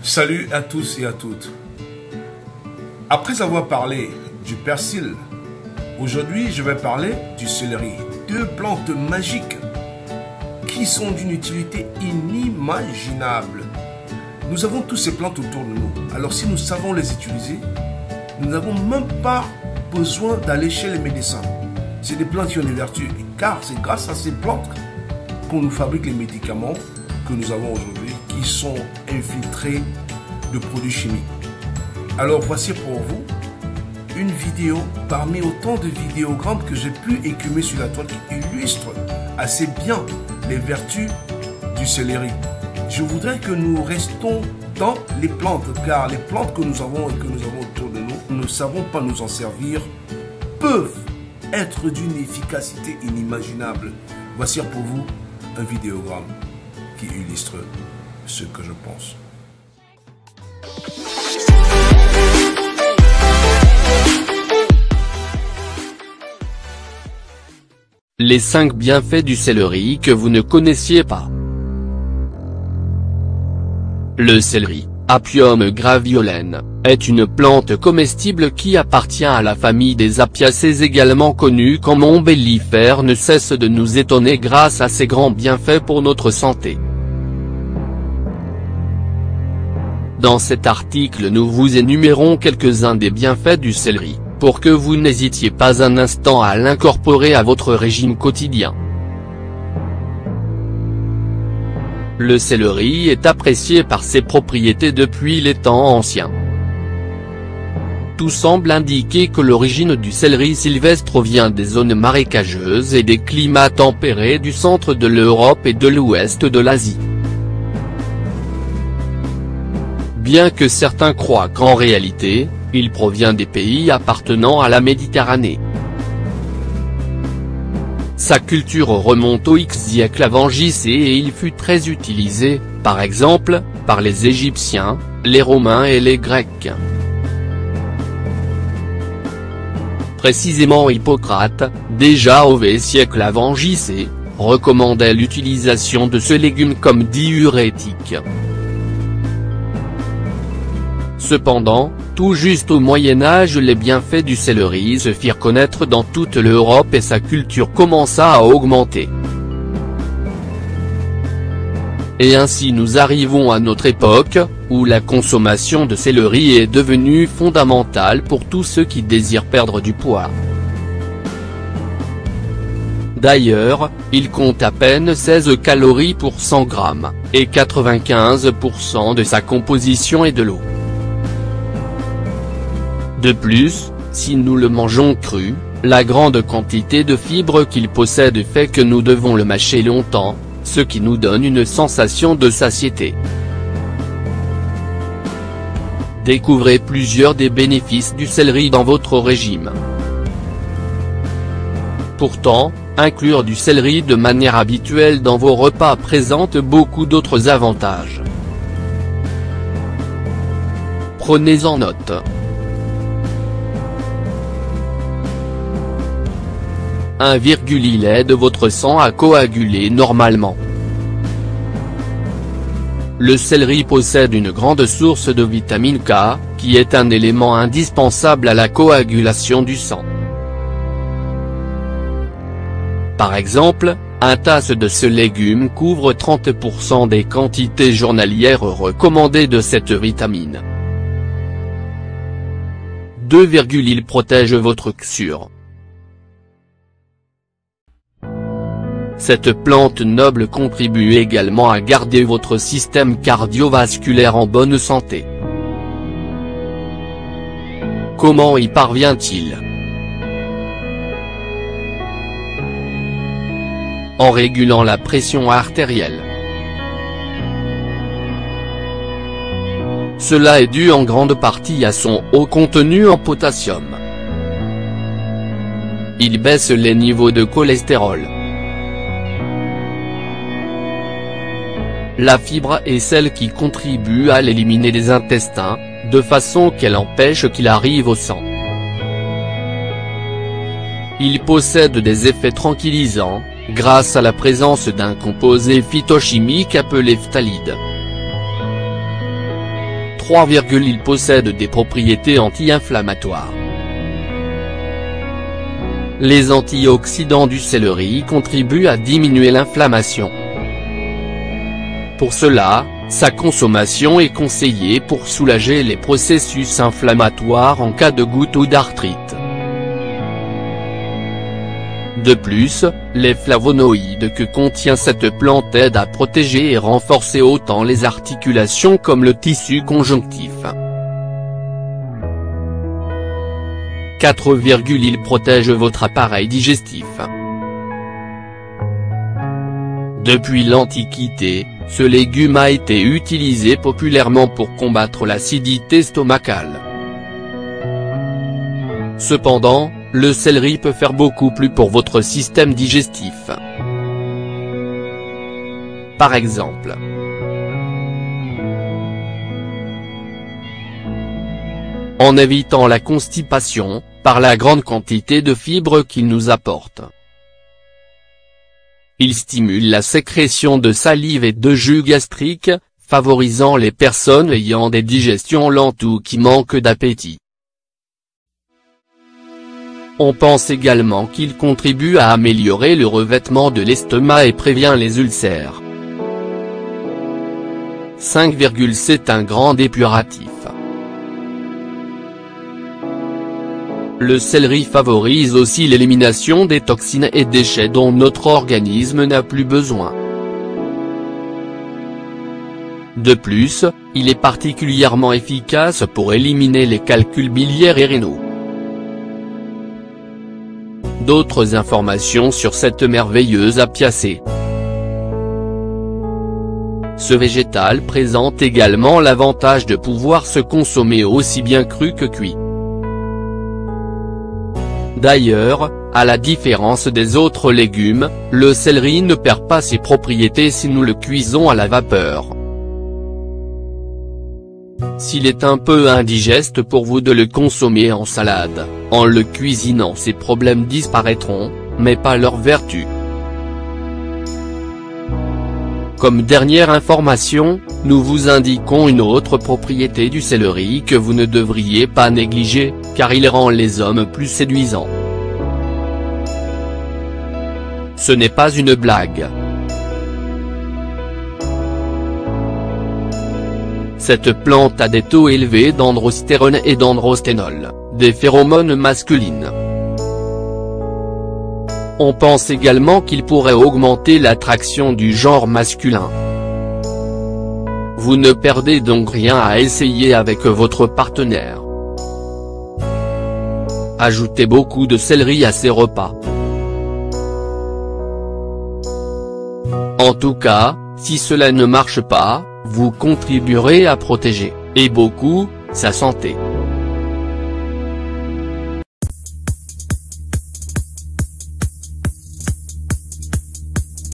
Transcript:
Salut à tous et à toutes. Après avoir parlé du persil, aujourd'hui je vais parler du céleri. Deux plantes magiques qui sont d'une utilité inimaginable. Nous avons tous ces plantes autour de nous. Alors si nous savons les utiliser, nous n'avons même pas besoin d'aller chez les médecins. C'est des plantes qui ont des vertus. Car c'est grâce à ces plantes qu'on nous fabrique les médicaments que nous avons aujourd'hui, qui sont infiltrés de produits chimiques. Alors voici pour vous une vidéo parmi autant de vidéogrammes que j'ai pu écumer sur la toile qui illustrent assez bien les vertus du céleri. Je voudrais que nous restons dans les plantes, car les plantes que nous avons et que nous avons autour de nous, nous ne savons pas nous en servir, peuvent être d'une efficacité inimaginable. Voici pour vous un vidéogramme qui illustre ce que je pense. Les 5 bienfaits du céleri que vous ne connaissiez pas. Le céleri, Apium graveolens, est une plante comestible qui appartient à la famille des Apiacées, également connue comme ombellifère, ne cesse de nous étonner grâce à ses grands bienfaits pour notre santé. Dans cet article nous vous énumérons quelques-uns des bienfaits du céleri, pour que vous n'hésitiez pas un instant à l'incorporer à votre régime quotidien. Le céleri est apprécié par ses propriétés depuis les temps anciens. Tout semble indiquer que l'origine du céleri sylvestre vient des zones marécageuses et des climats tempérés du centre de l'Europe et de l'ouest de l'Asie. Bien que certains croient qu'en réalité, il provient des pays appartenant à la Méditerranée. Sa culture remonte au X siècle avant JC et il fut très utilisé, par exemple, par les Égyptiens, les Romains et les Grecs. Précisément Hippocrate, déjà au V siècle avant JC, recommandait l'utilisation de ce légume comme diurétique. Cependant, tout juste au Moyen-Âge, les bienfaits du céleri se firent connaître dans toute l'Europe et sa culture commença à augmenter. Et ainsi nous arrivons à notre époque, où la consommation de céleri est devenue fondamentale pour tous ceux qui désirent perdre du poids. D'ailleurs, il compte à peine 16 calories pour 100 grammes, et 95% de sa composition est de l'eau. De plus, si nous le mangeons cru, la grande quantité de fibres qu'il possède fait que nous devons le mâcher longtemps, ce qui nous donne une sensation de satiété. Découvrez plusieurs des bénéfices du céleri dans votre régime. Pourtant, inclure du céleri de manière habituelle dans vos repas présente beaucoup d'autres avantages. Prenez-en note. Il aide votre sang à coaguler normalement. Le céleri possède une grande source de vitamine K, qui est un élément indispensable à la coagulation du sang. Par exemple, un tasse de ce légume couvre 30% des quantités journalières recommandées de cette vitamine. Il protège votre sueur. Cette plante noble contribue également à garder votre système cardiovasculaire en bonne santé. Comment y parvient-il? En régulant la pression artérielle. Cela est dû en grande partie à son haut contenu en potassium. Il baisse les niveaux de cholestérol. La fibre est celle qui contribue à l'éliminer des intestins, de façon qu'elle empêche qu'il arrive au sang. Il possède des effets tranquillisants, grâce à la présence d'un composé phytochimique appelé phtalide. 3, il possède des propriétés anti-inflammatoires. Les antioxydants du céleri contribuent à diminuer l'inflammation. Pour cela, sa consommation est conseillée pour soulager les processus inflammatoires en cas de goutte ou d'arthrite. De plus, les flavonoïdes que contient cette plante aident à protéger et renforcer autant les articulations comme le tissu conjonctif. 4, il protège votre appareil digestif. Depuis l'Antiquité, ce légume a été utilisé populairement pour combattre l'acidité stomacale. Cependant, le céleri peut faire beaucoup plus pour votre système digestif. Par exemple, en évitant la constipation, par la grande quantité de fibres qu'il nous apporte. Il stimule la sécrétion de salive et de jus gastrique, favorisant les personnes ayant des digestions lentes ou qui manquent d'appétit. On pense également qu'il contribue à améliorer le revêtement de l'estomac et prévient les ulcères. 5, c'est un grand dépuratif. Le céleri favorise aussi l'élimination des toxines et déchets dont notre organisme n'a plus besoin. De plus, il est particulièrement efficace pour éliminer les calculs biliaires et rénaux. D'autres informations sur cette merveilleuse apiacée. Ce végétal présente également l'avantage de pouvoir se consommer aussi bien cru que cuit. D'ailleurs, à la différence des autres légumes, le céleri ne perd pas ses propriétés si nous le cuisons à la vapeur. S'il est un peu indigeste pour vous de le consommer en salade, en le cuisinant ces problèmes disparaîtront, mais pas leur vertu. Comme dernière information, nous vous indiquons une autre propriété du céleri que vous ne devriez pas négliger, car il rend les hommes plus séduisants. Ce n'est pas une blague. Cette plante a des taux élevés d'androstérone et d'androsténol, des phéromones masculines. On pense également qu'il pourrait augmenter l'attraction du genre masculin. Vous ne perdez donc rien à essayer avec votre partenaire. Ajoutez beaucoup de céleri à ces repas. En tout cas, si cela ne marche pas, vous contribuerez à protéger, et beaucoup, sa santé.